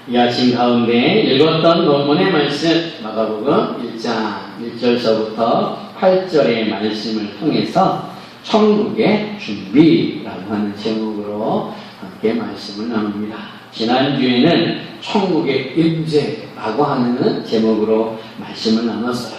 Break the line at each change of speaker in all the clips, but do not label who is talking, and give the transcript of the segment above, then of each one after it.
이 아침 가운데 읽었던 본문의 말씀 마가복음 1장 1절서부터 8절의 말씀을 통해서 천국의 준비라고 하는 제목으로 함께 말씀을 나눕니다. 지난주에는 천국의 임재라고 하는 제목으로 말씀을 나눴어요.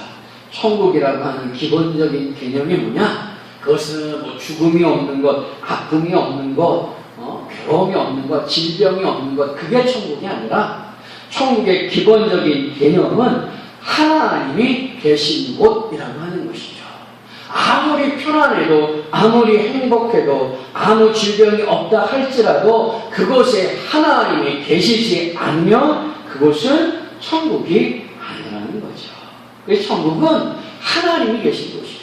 천국이라고 하는 기본적인 개념이 뭐냐? 그것은 뭐 죽음이 없는 것, 아픔이 없는 것, 괴로움이 없는 것, 질병이 없는 것, 그게 천국이 아니라 천국의 기본적인 개념은 하나님이 계신 곳이라고 하는 것이죠. 아무리 편안해도, 아무리 행복해도, 아무 질병이 없다 할지라도 그곳에 하나님이 계시지 않으면 그곳은 천국이 아니라는 거죠. 그래서 천국은 하나님이 계신 곳이에요.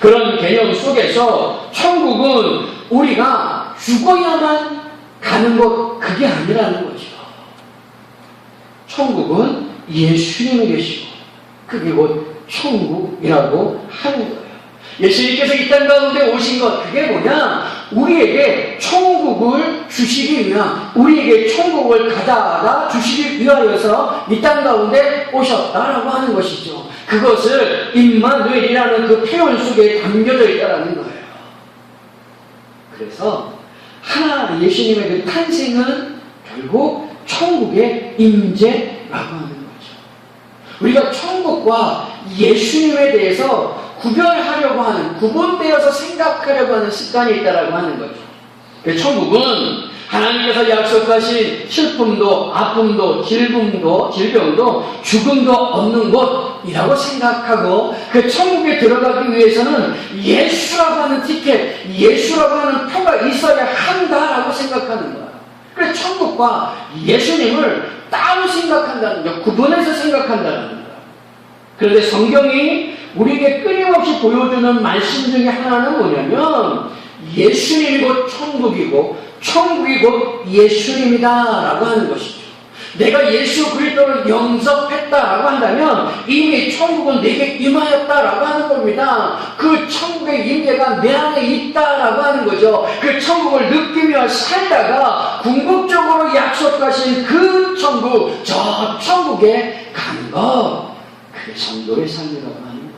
그런 개념 속에서 천국은 우리가 죽어야만 가는 것, 그게 아니라는 거죠. 천국은 예수님이 계시고 그게 곧 천국이라고 하는 거예요. 예수님께서 이 땅 가운데 오신 것, 그게 뭐냐? 우리에게 천국을 주시기 위한, 우리에게 천국을 가져다 주시기 위하여서 이 땅 가운데 오셨다라고 하는 것이죠. 그것을 임마누엘이라는 그 표현 속에 담겨져 있다는 거예요. 그래서 예수님의 그 탄생은 결국 천국의 임재라고 하는 거죠. 우리가 천국과 예수님에 대해서 구별하려고 하는, 구분되어서 생각하려고 하는 습관이 있다라고 하는 거죠. 그 천국은 하나님께서 약속하신 슬픔도, 아픔도, 질병도, 죽음도 없는 곳이라고 생각하고, 그 천국에 들어가기 위해서는 예수라고 하는 티켓, 예수라고 하는 표가 있어야 한다라고 생각하는 거야. 그래서 천국과 예수님을 따로 생각한다는 거야. 구분해서 생각한다는 거야. 그런데 성경이 우리에게 끊임없이 보여주는 말씀 중에 하나는 뭐냐면, 예수님이 곧 천국이고 천국이 곧 예수님이다라고 하는 것이죠. 내가 예수 그리스도를 영접했다라고 한다면 이미 천국은 내게 임하였다라고 하는 겁니다. 그 천국의 임재가 내 안에 있다라고 하는 거죠. 그 천국을 느끼며 살다가 궁극적으로 약속하신 그 천국, 저 천국에 가는 것, 그게 성도의 삶이라고 하는 거예요.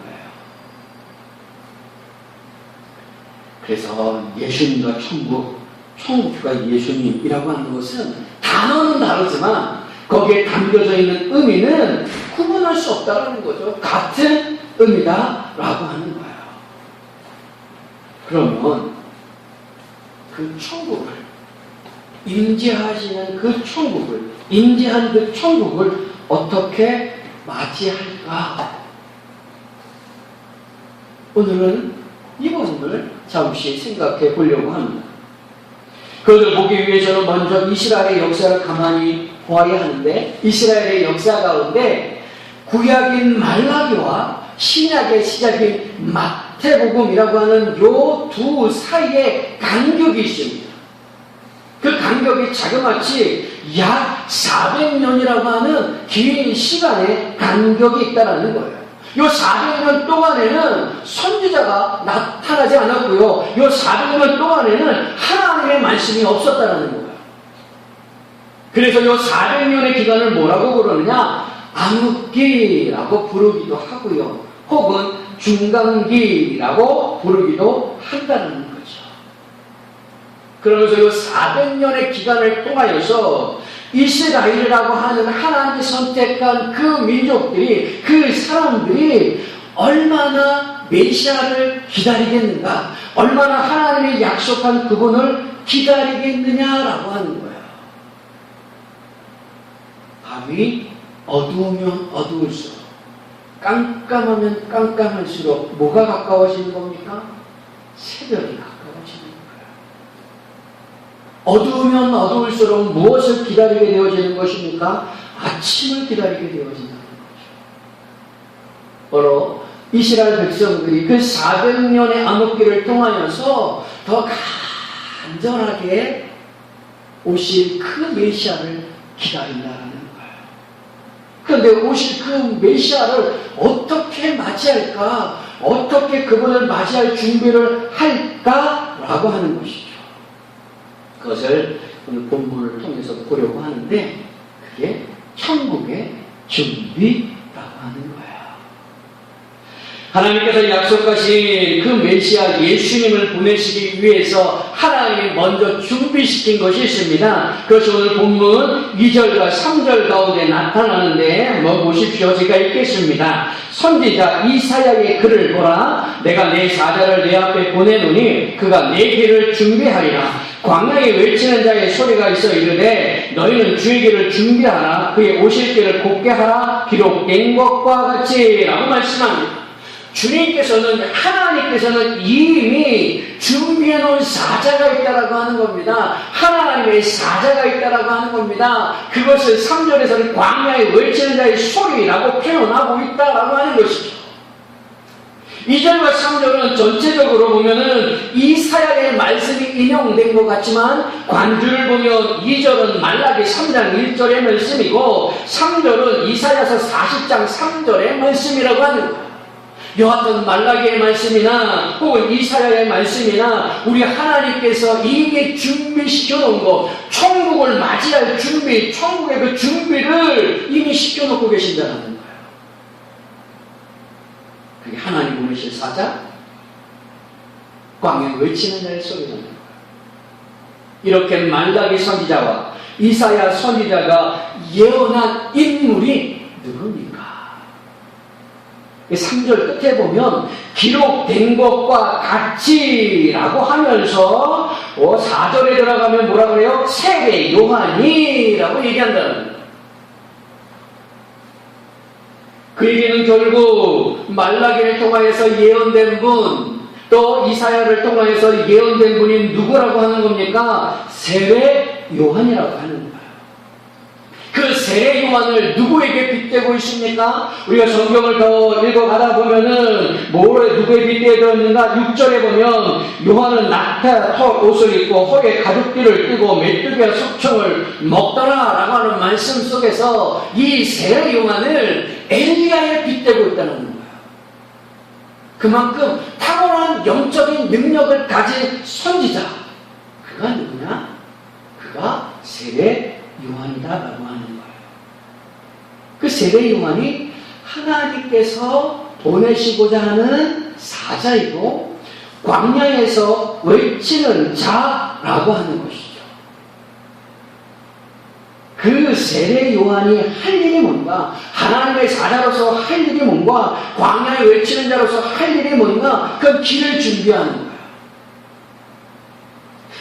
그래서 예수님과 천국과 예수님이라고 하는 것은 단어는 다르지만 거기에 담겨져 있는 의미는 구분할 수 없다는 거죠. 같은 의미다라고 하는 거예요. 그러면 그 천국을, 임재하시는 그 천국을, 임재한 그 천국을 어떻게 맞이할까? 오늘은 이 부분을 잠시 생각해 보려고 합니다. 그것을 보기 위해서는 먼저 이스라엘의 역사를 가만히 보아야 하는데, 이스라엘의 역사 가운데 구약인 말라기와 신약의 시작인 마태복음이라고 하는 요 두 사이에 간격이 있습니다. 그 간격이 자그마치 약 400년이라고 하는 긴 시간의 간격이 있다는 거예요. 요 400년 동안에는 선지자가 나타나지 않았고요. 요 400년 동안에는 하나님의 말씀이 없었다는 거예요. 그래서 요 400년의 기간을 뭐라고 부르느냐? 암흑기라고 부르기도 하고요. 혹은 중간기라고 부르기도 한다는 거죠. 그러면서 요 400년의 기간을 통하여서 이스라엘이라고 하는 하나님이 선택한 그 민족들이, 그 사람들이 얼마나 메시아를 기다리겠는가, 얼마나 하나님이 약속한 그분을 기다리겠느냐라고 하는 거예요. 밤이 어두우면 어두울수록, 깜깜하면 깜깜할수록 뭐가 가까워지는 겁니까? 새벽이 가까워지는 거예요. 어두우면 어두울수록 무엇을 기다리게 되어지는 것입니까? 아침을 기다리게 되어진다는 거죠. 바로 이스라엘 백성들이 그 400년의 암흑기를 통하여서 더 간절하게 오실 그 메시아를 기다린다는 거예요. 그런데 오실 그 메시아를 어떻게 맞이할까? 어떻게 그분을 맞이할 준비를 할까라고 하는 것이죠. 그것을 오늘 본문을 통해서 보려고 하는데, 그게 천국의 준비라고 하는 거예요. 하나님께서 약속하신 그 메시아 예수님을 보내시기 위해서 하나님이 먼저 준비시킨 것이 있습니다. 그것이 오늘 본문 2절과 3절 가운데 나타나는데 보십시오. 제가 읽겠습니다. 선지자 이사야의 글을 보라. 내가 내 사자를 내 앞에 보내노니 그가 내 길을 준비하리라. 광야에 외치는 자의 소리가 있어 이르되 너희는 주의 길을 준비하라. 그의 오실 길을 곱게 하라. 기록된 것과 같이 라고 말씀합니다. 주님께서는, 하나님께서는 이미 준비해 놓은 사자가 있다라고 하는 겁니다. 하나님의 사자가 있다라고 하는 겁니다. 그것을 3절에서는 광야에 외치는 자의 소리라고 표현하고 있다라고 하는 것이죠. 2절과 3절은 전체적으로 보면은 이사야의 말씀이 인용된 것 같지만 관주를 보면 2절은 말라기 3장 1절의 말씀이고 3절은 이사야서 40장 3절의 말씀이라고 하는 거예요. 여하튼 말라기의 말씀이나 혹은 이사야의 말씀이나 우리 하나님께서 이미 준비시켜 놓은 것, 천국을 맞이할 준비, 천국의 그 준비를 이미 시켜놓고 계신다는 거예요. 그게 하나님 보내실 사자, 광야에 외치는 자의 소리라는 거예요. 이렇게 말라기 선지자와 이사야 선지자가 예언한 인물이 누굽니까? 3절 끝에 보면 기록된 것과 같이라고 하면서 4절에 들어가면 뭐라 그래요? 세례 요한이라고 얘기한다는 거예요. 그 얘기는 결국 말라기를 통하여서 예언된 분, 또 이사야를 통하여서 예언된 분이 누구라고 하는 겁니까? 세례 요한이라고 하는 거예요. 그 세례 요한을 누구에게 빗대고 있습니까? 우리가 성경을 더 읽어가다 보면은 누구에 빗대어 있는가? 6절에 보면 요한은 낙타 털 옷을 입고 허에 가죽띠를 띠고 메뚜기와 석청을 먹더라 라고 하는 말씀 속에서 이 세례 요한을 엘리야에 빗대고 있다는 거예요. 그만큼 탁월한 영적인 능력을 가진 선지자, 그가 누구냐? 그가 세례 요한이다라고 하는 거예요. 그 세례 요한이 하나님께서 보내시고자 하는 사자이고 광야에서 외치는 자라고 하는 것이죠. 그 세례 요한이 할 일이 뭔가, 하나님의 사자로서 할 일이 뭔가, 광야에 외치는 자로서 할 일이 뭔가, 그 길을 준비하는 거예요.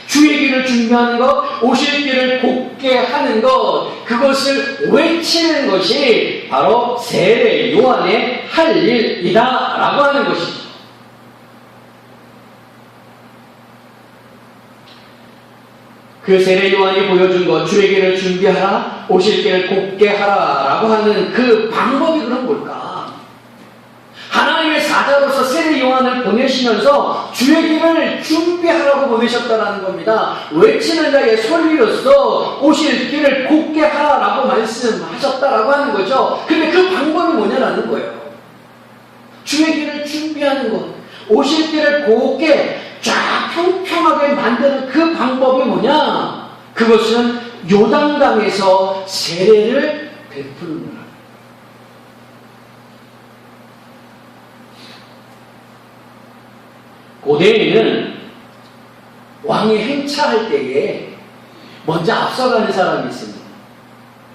주의 길을 준비하는 것, 오실 길을 곱게 하는 것, 그것을 외치는 것이 바로 세례 요한의 할 일이다라고 하는 것이죠. 그 세례 요한이 보여준 것, 주의 길을 준비하라, 오실 길을 곱게 하라라고 하는 그 방법이 그럼 뭘까? 하나님의 사자로서 세례 요한을 보내시면서 주의 길을 준비하라고 보내셨다는 겁니다. 외치는 자의 소리로서 오실 길을 곱게 하라라고 말씀하셨다라고 하는 거죠. 근데 그 방법이 뭐냐라는 거예요. 주의 길을 준비하는 것, 오실 길을 곱게 쫙 평평하게 만드는 그 방법이 뭐냐? 그것은 요단강에서 세례를 베푸는 거예요. 고대에는 왕이 행차할 때에 먼저 앞서가는 사람이 있습니다.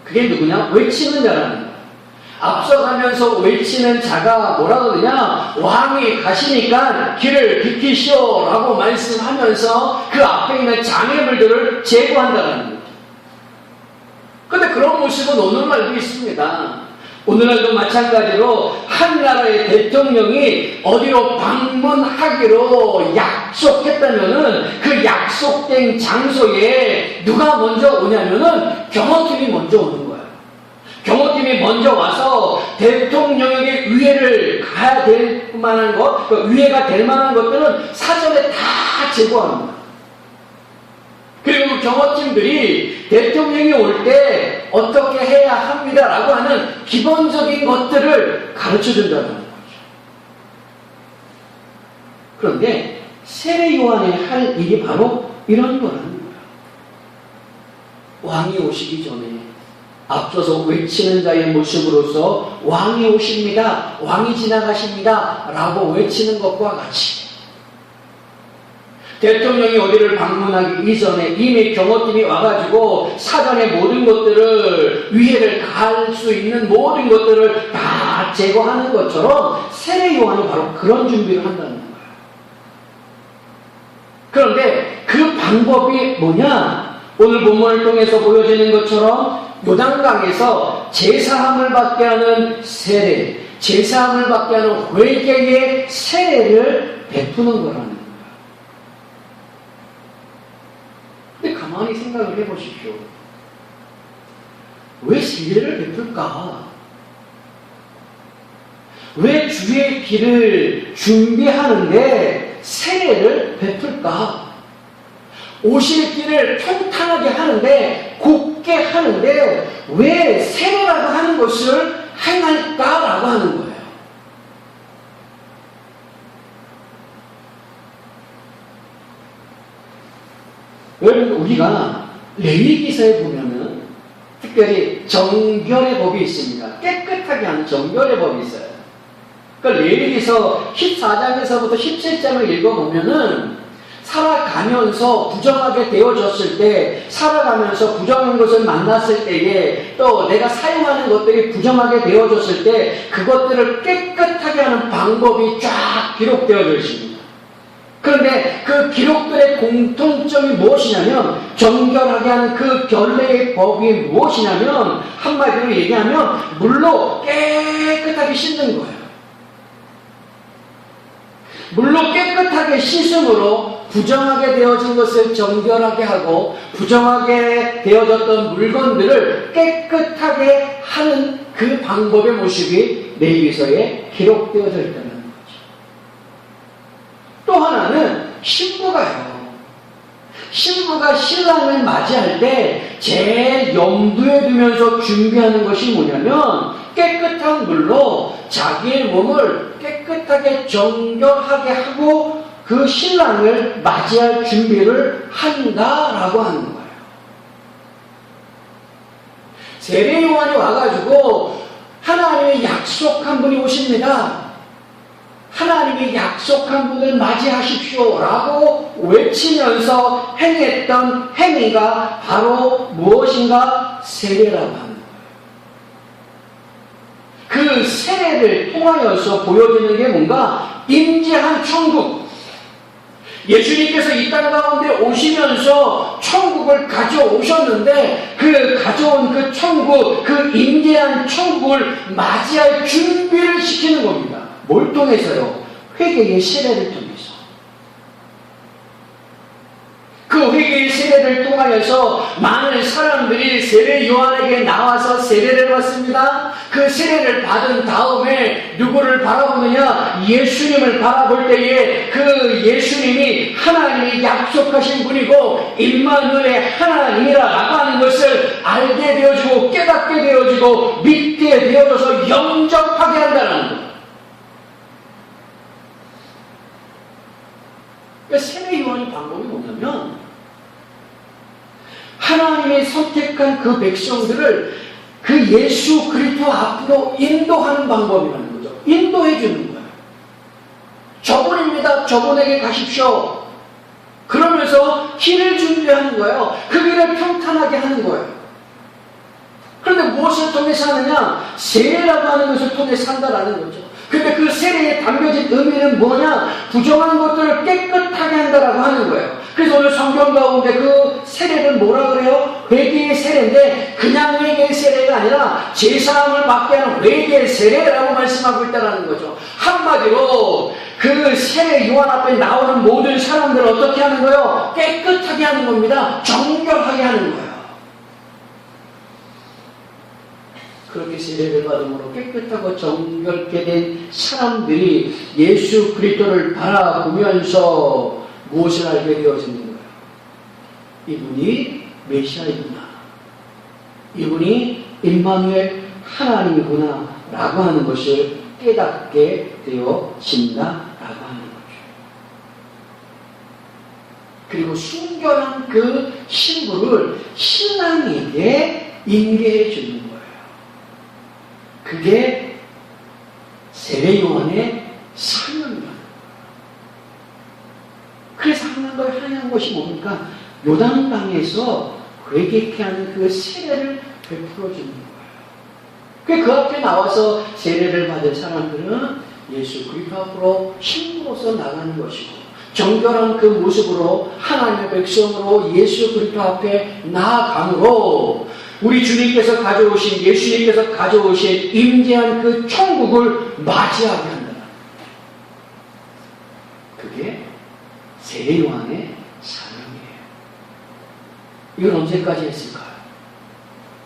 그게 누구냐? 외치는 자라는 거예요. 앞서가면서 외치는 자가 뭐라 그러냐? 왕이 가시니까 길을 비키시오 라고 말씀하면서 그 앞에 있는 장애물들을 제거한다는 거예요. 그런데 그런 모습은 오늘날도 있습니다. 오늘날도 마찬가지로 한 나라의 대통령이 어디로 방문하기로 약속했다면은 그 약속된 장소에 누가 먼저 오냐면은 경호팀이 먼저 오는 거예요. 경호팀이 먼저 와서 대통령에게 위해를 가야 될 만한 것, 위해가 될 만한 것들은 사전에 다 제거합니다. 그리고 경호팀들이 대통령이 올 때 어떻게 해야 합니다라고 하는 기본적인 것들을 가르쳐준다는 거죠. 그런데 세례 요한이 할 일이 바로 이런 거라는 거예요. 왕이 오시기 전에 앞서서 외치는 자의 모습으로서 왕이 오십니다, 왕이 지나가십니다 라고 외치는 것과 같이 대통령이 어디를 방문하기 이전에 이미 경호팀이 와가지고 사전에 모든 것들을 위해를 가할 수 있는 모든 것들을 다 제거하는 것처럼 세례 요한이 바로 그런 준비를 한다는 거예요. 그런데 그 방법이 뭐냐? 오늘 본문을 통해서 보여지는 것처럼 요단강에서 제사함을 받게 하는 세례, 제사함을 받게 하는 회개의 세례를 베푸는 거라는 거예요. 근데 가만히 생각을 해보십시오. 왜 세례를 베풀까? 왜 주의 길을 준비하는데 세례를 베풀까? 오실 길을 평탄하게 하는데, 곱게 하는데 왜 세례라고 하는 것을 행할까라고 하는 거예요. 여러분, 우리가 레위기서에 보면은 특별히 정결의 법이 있습니다. 깨끗하게 하는 정결의 법이 있어요. 그러니까 레위기서 14장에서부터 17장을 읽어보면은 살아가면서 부정하게 되어졌을 때, 살아가면서 부정한 것을 만났을 때에, 또 내가 사용하는 것들이 부정하게 되어졌을 때 그것들을 깨끗하게 하는 방법이 쫙 기록되어져 있습니다. 그런데 그 기록들의 공통점이 무엇이냐면, 정결하게 하는 그 결례의 법이 무엇이냐면, 한마디로 얘기하면 물로 깨끗하게 씻는 거예요. 물로 깨끗하게 씻음으로 부정하게 되어진 것을 정결하게 하고, 부정하게 되어졌던 물건들을 깨끗하게 하는 그 방법의 모습이 레위기서에 기록되어져 있다는 거죠. 또 하나는 신부가요. 신부가 신랑을 맞이할 때 제일 염두에 두면서 준비하는 것이 뭐냐면, 깨끗한 물로 자기의 몸을 깨끗하게 정결하게 하고 그 신랑을 맞이할 준비를 한다라고 하는 거예요. 세례 요한이 와가지고 하나님의 약속한 분이 오십니다. 하나님이 약속한 분을 맞이하십시오 라고 외치면서 행했던 행위가 바로 무엇인가? 세례라고 하는 거예요. 그 세례를 통하여서 보여지는 게 뭔가? 임재한 천국. 예수님께서 이 땅 가운데 오시면서 천국을 가져오셨는데, 그 가져온 그 천국, 그 임재한 천국을 맞이할 준비를 시키는 겁니다. 뭘 통해서요? 회개의 세례를 통해서. 그 회개의 세례를 통하여서 많은 사람들이 세례 요한에게 나와서 세례를 받습니다. 그 세례를 받은 다음에 누구를 바라보느냐? 예수님을 바라볼 때에 그 예수님이 하나님이 약속하신 분이고 임마누엘의 하나님이라고 하는 것을 알게 되어지고 깨닫게 되어지고 믿게 되어져서 영접하게 한다는 거예요. 그러니까 세례 요한의 방법이 뭐냐면, 하나님의 선택한 그 백성들을 그 예수 그리스도 앞으로 인도하는 방법이라는 거죠. 인도해 주는 거예요. 저분입니다. 저분에게 가십시오. 그러면서 길을 준비하는 거예요. 그 길을 평탄하게 하는 거예요. 그런데 무엇을 통해서 하느냐? 세례라고 하는 것을 통해서 한다라는 거죠. 근데 그 세례에 담겨진 의미는 뭐냐? 부정한 것들을 깨끗하게 한다라고 하는 거예요. 그래서 오늘 성경 가운데 그 세례를 뭐라 그래요? 회개의 세례인데, 그냥 회개의 세례가 아니라 제사함을 받게 하는 회개의 세례라고 말씀하고 있다는 거죠. 한마디로 그 세례 요한 앞에 나오는 모든 사람들을 어떻게 하는 거예요? 깨끗하게 하는 겁니다. 정결하게 하는 거예요. 그렇게 세례를 받음으로 깨끗하고 정결케 된 사람들이 예수 그리스도를 바라보면서 무엇을 알게 되어지는 거예요? 이분이 메시아이구나, 이분이 임마누엘 하나님이구나 라고 하는 것을 깨닫게 되어진다 라고 하는 거죠. 그리고 순결한 그 신부를 신랑에게 인계해 주는 거예요. 그게 세례 요한의 사명이라는 거예요. 그래서 하는 것이 뭡니까? 요단강에서 회개케 하는 그 세례를 베풀어 주는 거예요. 그 앞에 나와서 세례를 받은 사람들은 예수 그리스도 앞으로 신부로서 나가는 것이고, 정결한 그 모습으로 하나님의 백성으로 예수 그리스도 앞에 나아가므로 우리 주님께서 가져오신, 예수님께서 가져오신 임재한 그 천국을 맞이하게 한다. 그게 세례 요한의 사명이에요. 이건 언제까지 했을까요?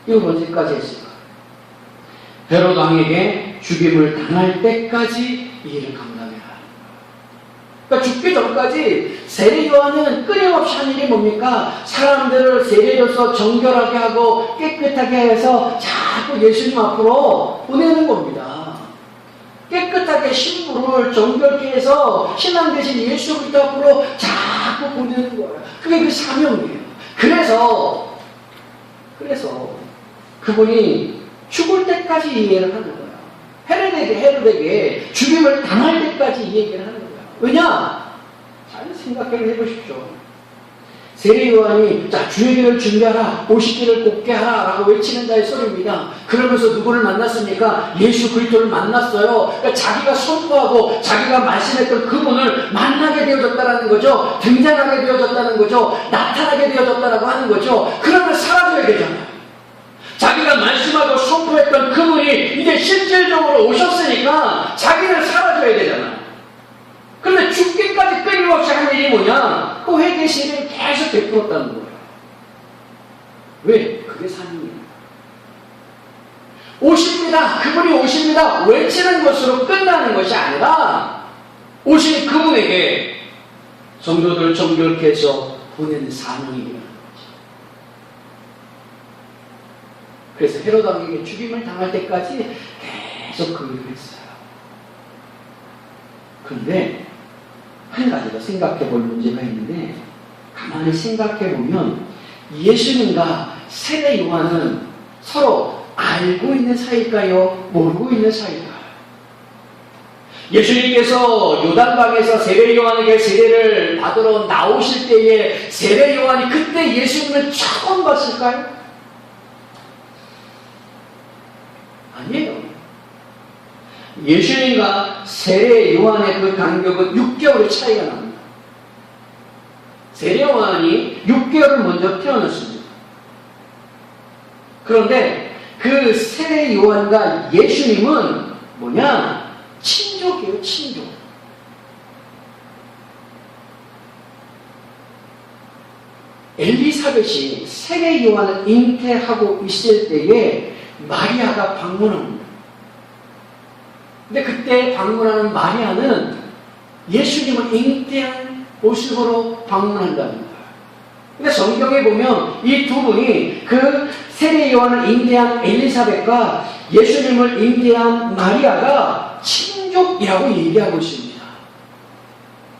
이건 언제까지 했을까요? 헤롯 왕에게 죽임을 당할 때까지 이 일을 감당해라. 그러니까 죽기 전까지 세례 요한은 끊임없이 한 일이 뭡니까? 사람들을 세례로서 정결하게 하고 깨끗하게 해서 자꾸 예수님 앞으로 보내는 겁니다. 깨끗하게 신부를 정결케 해서 신랑 대신 예수 그리스도 앞으로 자꾸 보내는 거예요. 그게 그 사명이에요. 그래서 그분이 죽을 때까지 이 얘기를 하는 거예요. 헤롯에게 죽임을 당할 때까지 이 얘기를 하는 거예요. 왜냐? 잘 생각해 보십시오. 세례 요한이 자 주의 길을 준비하라, 오실 길을 곱게 하라 라고 외치는 자의 소리입니다. 그러면서 누구를 만났습니까? 예수 그리스도를 만났어요. 그러니까 자기가 선포하고 자기가 말씀했던 그분을 만나게 되어졌다는 거죠. 등장하게 되어졌다는 거죠. 나타나게 되어졌다라고 하는 거죠. 그러면 사라져야 되잖아요. 자기가 말씀하고 선포했던 그분이 이제 실질적으로 오셨으니까 자기는 사라져야 되잖아요. 그런데 죽기까지 끊임없이 한 일이 뭐냐? 그 회개 시를 계속 베풀었다는 거예요. 왜? 그게 사명이에요. 오십니다. 그분이 오십니다. 외치는 것으로 끝나는 것이 아니라 오신 그분에게 성도들을 정결케 해서 보내는 사명이라는 거죠. 그래서 헤롯 왕에게 죽임을 당할 때까지 계속 그 일을 했어요. 그런데 한 가지 더 생각해 볼 문제가 있는데, 가만히 생각해 보면 예수님과 세례 요한은 서로 알고 있는 사이일까요? 모르고 있는 사이일까요? 예수님께서 요단강에서 세례 요한에게 세례를 받으러 나오실 때에 세례 요한이 그때 예수님을 처음 봤을까요? 아니에요. 예수님과 세례 요한의 그 간격은 6개월의 차이가 납니다. 세례 요한이 6개월을 먼저 태어났습니다. 그런데 그 세례 요한과 예수님은 뭐냐? 친족이에요, 친족. 엘리사벳이 세례 요한을 잉태하고 있을 때에 마리아가 방문합니다. 근데 그때 방문하는 마리아는 예수님을 잉태한 모습으로 방문한다는 거예요. 근데 성경에 보면 이 두 분이 그 세례 요한을 잉태한 엘리사벳과 예수님을 잉태한 마리아가 친족이라고 얘기하고 있습니다.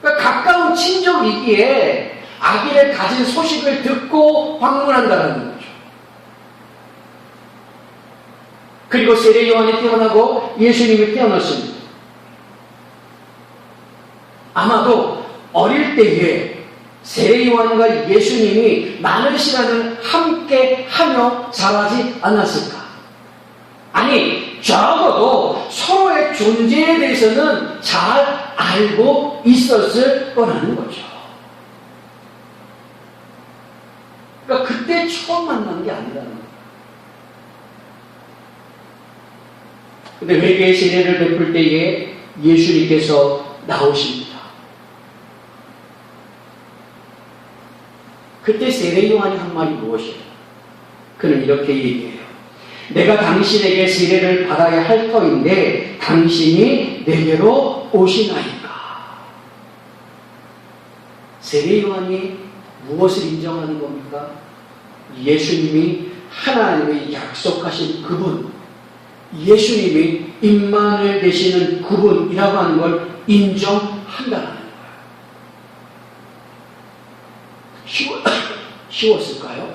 그러니까 가까운 친족이기에 아기를 가진 소식을 듣고 방문한다는 거죠. 그리고 세례 요한이 태어나고 예수님이 태어났습니다. 아마도 어릴 때에 세례 요한과 예수님이 많은 시간을 함께 하며 자라지 않았을까? 아니, 적어도 서로의 존재에 대해서는 잘 알고 있었을 거라는 거죠. 그러니까 그때 처음 만난 게 아니라는 거예요. 근데 회개의 세례를 베풀 때에 예수님께서 나오십니다. 그때 세례 요한이 한 말이 무엇이에요? 그는 이렇게 얘기해요. 내가 당신에게 세례를 받아야 할 터인데 당신이 내게로 오시나이까. 세례 요한이 무엇을 인정하는 겁니까? 예수님이 하나님의 약속하신 그분, 예수님이 임마누엘 되시는 그분이라고 하는 걸 인정한다는 거예요. 쉬웠을까요?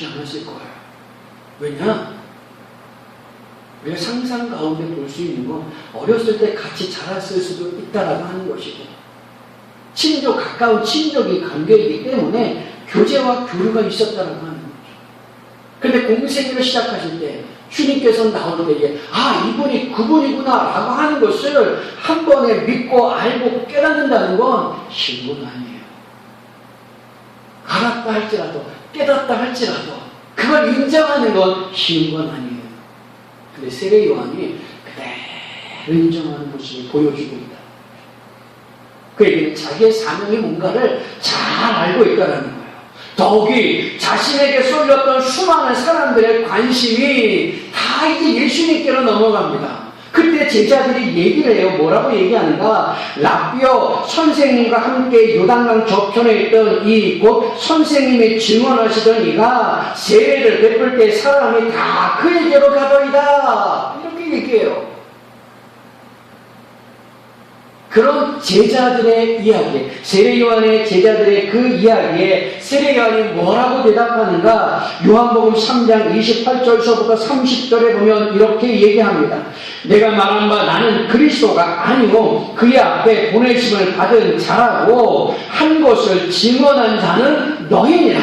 쉽지 않았을 거예요. 왜냐? 우리가 상상 가운데 볼 수 있는 건 어렸을 때 같이 자랐을 수도 있다라고 하는 것이고, 친족, 가까운 친족이 관계이기 때문에 교제와 교류가 있었다라고 하는 거죠. 그런데 공생애를 시작하실 때 주님께서 나오는 때에 이분이 그분이구나 라고 하는 것을 한 번에 믿고 알고 깨닫는다는 건 쉬운 건 아니에요. 알았다 할지라도 깨닫다 할지라도 그걸 인정하는 건 쉬운 건 아니에요. 근데 세례 요한이 그대로 인정하는 모습을 보여주고 있다. 그에게는 자기의 사명이 뭔가를 잘 알고 있다는 거예요. 더욱이 자신에게 쏠렸던 수많은 사람들의 관심이 다 이제 예수님께로 넘어갑니다. 그때 제자들이 얘기를 해요. 뭐라고 얘기하는가? 라비어, 선생님과 함께 요단강 저편에 있던 이 곧 선생님이 증언하시던 이가 세례를 베풀 때 사람이 다 그에게로 가더이다. 이렇게 얘기해요. 그런 제자들의 이야기, 세례요한의 제자들의 그 이야기에 세례요한이 뭐라고 대답하는가? 요한복음 3장 28절서부터 30절에 보면 이렇게 얘기합니다. 내가 말한 바 나는 그리스도가 아니고 그의 앞에 보내심을 받은 자라고 한 것을 증언한 자는 너희니라.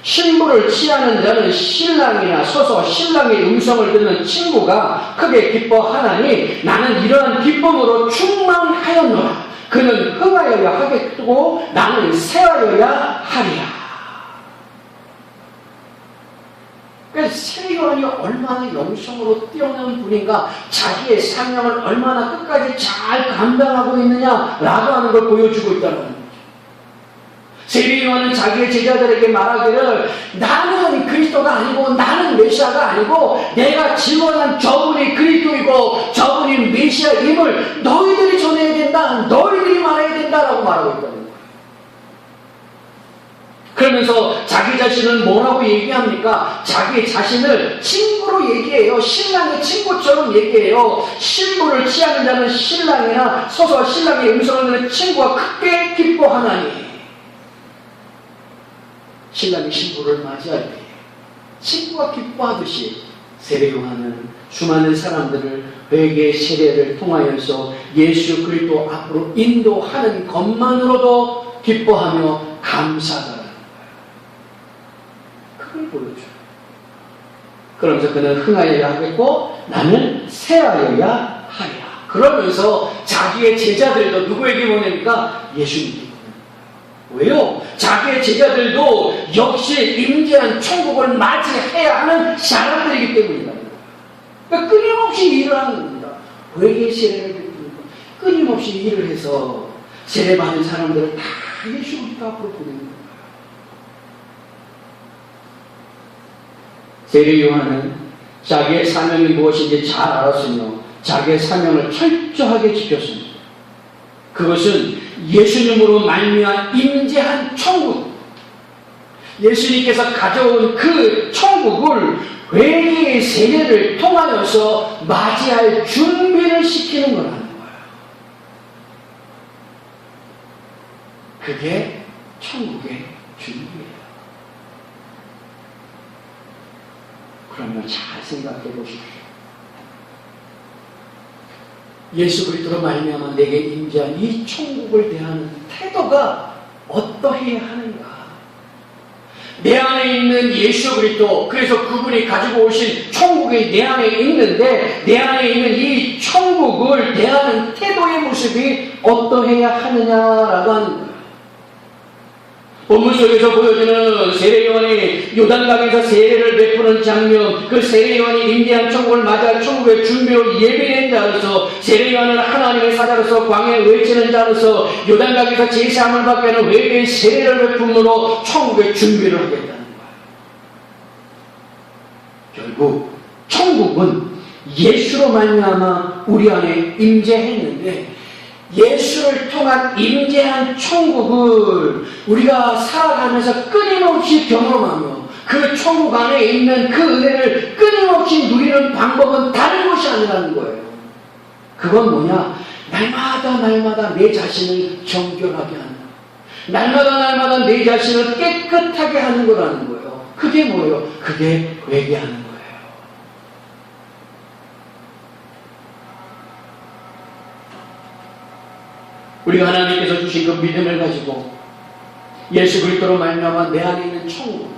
신부를 취하는 자는 신랑이나 서서 신랑의 음성을 듣는 친구가 크게 기뻐하나니 나는 이러한 기쁨으로 충만하였노라. 그는 흥하여야 하겠고 나는 새하여야 하리라. 그래서 세례요한이 얼마나 영성으로 뛰어난 분인가, 자기의 사명을 얼마나 끝까지 잘 감당하고 있느냐라고 하는 걸 보여주고 있다는 거예요. 세례요한은 자기의 제자들에게 말하기를 나는 그리스도가 아니고 나는 메시아가 아니고 내가 증언한 저분이 그리스도이고 저분이 메시아임을 너희들이 전해야 된다, 너희들이 말해야 된다라고 말하고 있다는 거예요. 그러면서 자기 자신을 뭐라고 얘기합니까? 자기 자신을 친구로 얘기해요. 신랑의 친구처럼 얘기해요. 신부를 취하는 자는 신랑이나 서서 신랑의 음성을 듣는 친구가 크게 기뻐하나니. 신랑이 신부를 맞이할 때 친구가 기뻐하듯이 세례요한은 수많은 사람들을 회개 세례를 통하여서 예수 그리스도 앞으로 인도하는 것만으로도 기뻐하며 감사하다는 거예요. 그걸 보여줘요. 그러면서 그는 흥하여야 하겠고 나는 새하여야 하리라. 그러면서 자기의 제자들도 누구에게 보냅니까? 예수님께. 왜요? 자기의 제자들도 역시 임재한 천국을 맞이해야 하는 사람들이기 때문이다. 그러니까 끊임없이 일을 하는 겁니다. 회개 세례를 베푸니까 끊임없이 일을 해서 세례받은 사람들을 다 예수 그리스도 앞으로 보내는 거예요. 세례 요한은 자기의 사명이 무엇인지 잘 알았으며 자기의 사명을 철저하게 지켰습니다. 그것은 예수님으로 말미암아 임재한 천국, 예수님께서 가져온 그 천국을 회개의 세례를 통하여서 맞이할 준비를 시키는 거라는 거예요. 그게 천국의 준비예요. 그러면 잘 생각해 보십시오. 예수 그리스도로 말미암아 내게 임재한 이 천국을 대하는 태도가 어떠해야 하는가? 내 안에 있는 예수 그리스도, 그래서 그분이 가지고 오신 천국이 내 안에 있는데 내 안에 있는 이 천국을 대하는 태도의 모습이 어떠해야 하느냐라고 하는 거예요. 본문 속에서 보여주는 세례요한이 요단강에서 세례를 베푸는 장면, 그 세례요한이 임재한 천국을 맞이할 천국의 준비로 예비된 자로서, 세례요한은 하나님의 사자로서 광야에 외치는 자로서 요단강에서 제사함을 받게 하는 회개의 세례를 베품으로 천국의 준비를 하겠다는 거예요. 결국 천국은 예수로 말미암아 우리 안에 임재했는데, 예수를 통한 임재한 천국을 우리가 살아가면서 끊임없이 경험하며 그 천국 안에 있는 그 은혜를 끊임없이 누리는 방법은 다른 것이 아니라는 거예요. 그건 뭐냐? 날마다 내 자신을 정결하게 하는 것, 날마다 내 자신을 깨끗하게 하는 거라는 거예요. 그게 뭐예요? 그게 회개하는 거예요. 우리가 하나님께서 주신 그 믿음을 가지고 예수 그리스도로 말미암아 내 안에 있는 천국,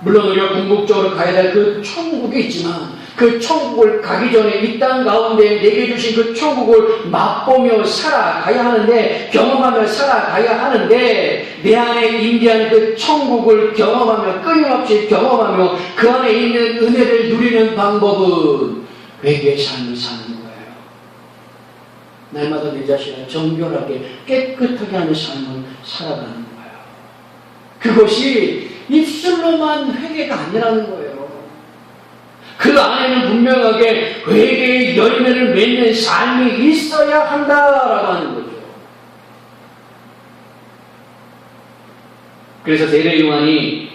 물론 우리가 궁극적으로 가야 될 그 천국이 있지만 그 천국을 가기 전에 이 땅 가운데 내게 주신 그 천국을 맛보며 살아가야 하는데, 경험하며 살아가야 하는데, 내 안에 임재한 그 천국을 경험하며, 끊임없이 경험하며 그 안에 있는 은혜를 누리는 방법은 회개의 삶을 사는 거예요. 날마다 내 자신을 정결하게 깨끗하게 하는 삶을 살아가는 거예요. 그것이 입술로만 회개가 아니라는 거예요. 그 안에는 분명하게 회개의 열매를 맺는 삶이 있어야 한다라고 하는 거죠. 그래서 세례 요한이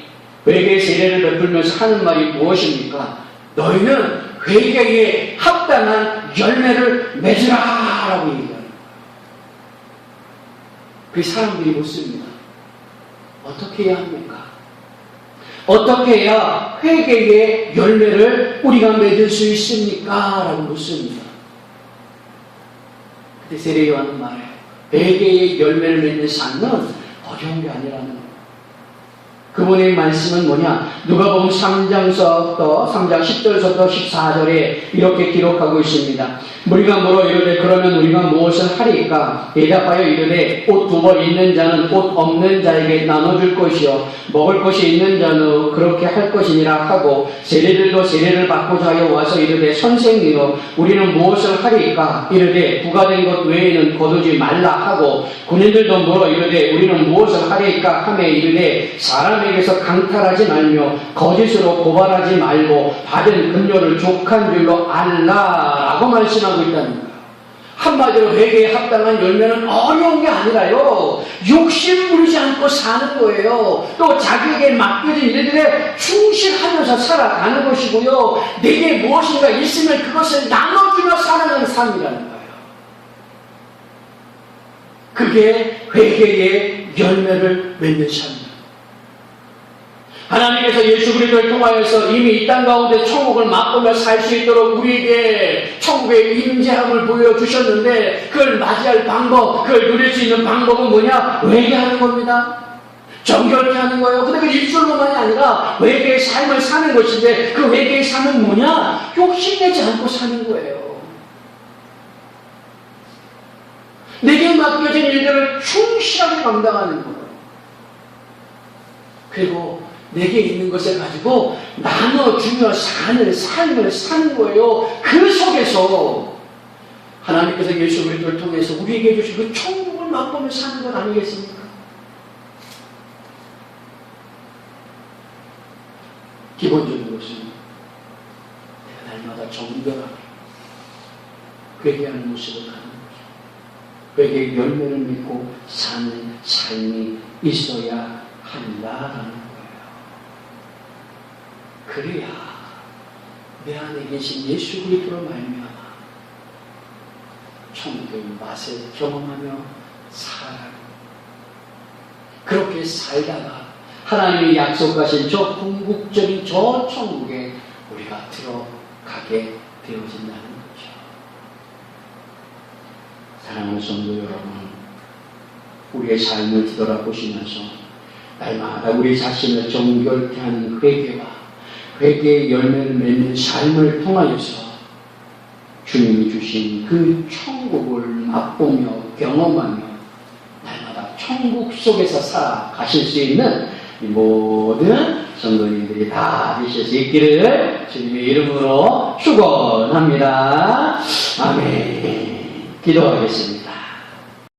회개의 세례를 베풀면서 하는 말이 무엇입니까? 너희는 회개에 합당한 열매를 맺으라 라고 얘기하는 거예요. 그 사람들이 묻습니다. 어떻게 해야 합니까? 어떻게 해야 회개의 열매를 우리가 맺을 수 있습니까? 라고 묻습니다. 그때 세례 요한은 말해요. 회개의 열매를 맺는 삶은 어려운 게 아니라는 거예요. 그분의 말씀은 뭐냐? 누가복음 3장서부터 3장 10절서부터 14절에 이렇게 기록하고 있습니다. 우리가 물어 이르되 그러면 우리가 무엇을 하리까? 대답하여 이르되 옷 두 벌 있는 자는 옷 없는 자에게 나눠줄 것이요 먹을 것이 있는 자는 그렇게 할 것이니라 하고, 세례들도 세례를 받고자 하여 와서 이르되 선생님여 우리는 무엇을 하리까? 이르되 부과된 것 외에는 거두지 말라 하고, 군인들도 물어 이르되 우리는 무엇을 하리까? 하매 이르되 사람에게서 강탈하지 말며 거짓으로 고발하지 말고 받은 급료를 족한 줄로 알라라고 말씀하고 있다는 거예요. 한마디로 회개에 합당한 열매는 어려운 게 아니라요, 욕심 부리지 않고 사는 거예요. 또 자기에게 맡겨진 일들에 충실하면서 살아가는 것이고요, 내게 무엇인가 있으면 그것을 나눠주며 살아가는 삶이라는 거예요. 그게 회개의 열매를 맺는 삶입니다. 하나님께서 예수 그리스도를 통하여서 이미 이 땅 가운데 천국을 맛보며 살 수 있도록 우리에게 천국의 임재함을 보여주셨는데, 그걸 맞이할 방법, 그걸 누릴 수 있는 방법은 뭐냐? 회개하는 겁니다. 정결케 하는 거예요. 근데 그 입술로만이 아니라 회개의 삶을 사는 것인데, 그 회개의 삶은 뭐냐? 욕심내지 않고 사는 거예요. 내게 맡겨진 일들을 충실하게 감당하는 거예요. 그리고 내게 있는 것을 가지고 나눠주며 사는 삶을 사는 거예요. 그 속에서 하나님께서 예수 그리스도를 통해서 우리에게 주신 그 천국을 맛보며 사는 것 아니겠습니까? 기본적인 것은 내가 날마다 정결하게 회개하는 모습을 가는 거죠. 회개의 열매를 맺고 사는 삶이 있어야 한다라는 거예요. 그래야 내 안에 계신 예수 그리스도로 말미암아 천국의 맛을 경험하며 살아가는, 그렇게 살다가 하나님이 약속하신 저 궁극적인 저 천국에 우리가 들어가게 되어진다는 거죠. 사랑하는 성도 여러분, 우리의 삶을 뒤돌아보시면서 날마다 우리 자신을 정결케 하는 회개와 회개의 열매를 맺는 삶을 통하여서 주님이 주신 그 천국을 맛보며 경험하며 날마다 천국 속에서 살아가실 수 있는 이 모든 성도님들이 다 되실 수 있기를 주님의 이름으로 축원합니다. 아멘. 기도하겠습니다.